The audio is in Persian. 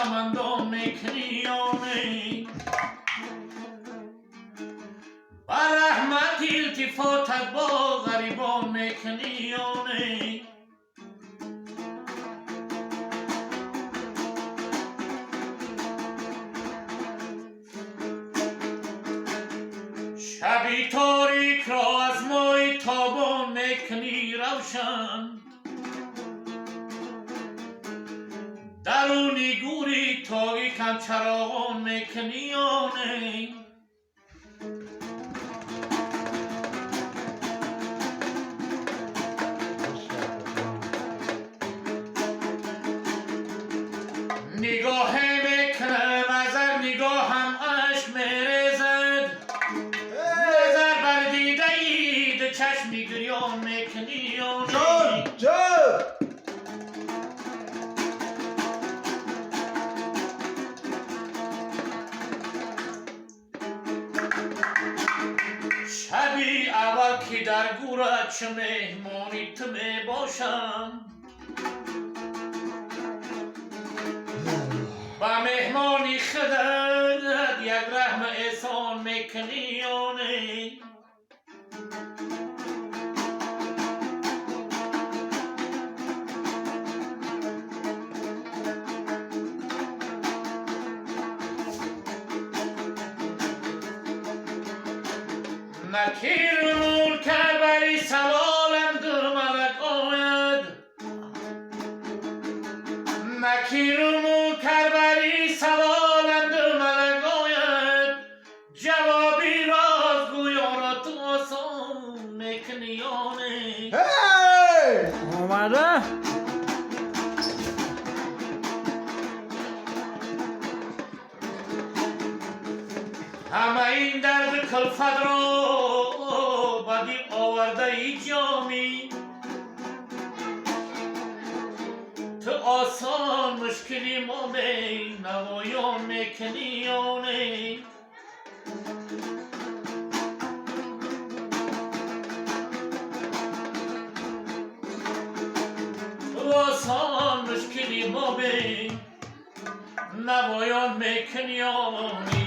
کمندان میکنیانی با رحمت التفاتت با غریبان میکنیانی شبی تاریک را از ماه تابان میکنی روشن درونی گوری تاقی کم چراغان میکنی آنه نگاه میکنم از نگاهم عشق میریزد نظر بر دیده اید چشمی گریان میکنی آنه شبی اول که در گورت چه مهمانی تو می باشم با مهمانی خودت یک رحم احسان میکنی آنه نکیر منکر بری سوالم دو ملک آید نکیر منکر بری سوالم دو ملک آید جوابی رازگویان را تو آسان میکنی آنه آمده همه این درد کلفت را بدی آورده ای جامی تو آسان مشکلی ما می نوایان میکنی آنه تو آسان مشکلی ما می نوایان میکنی آنه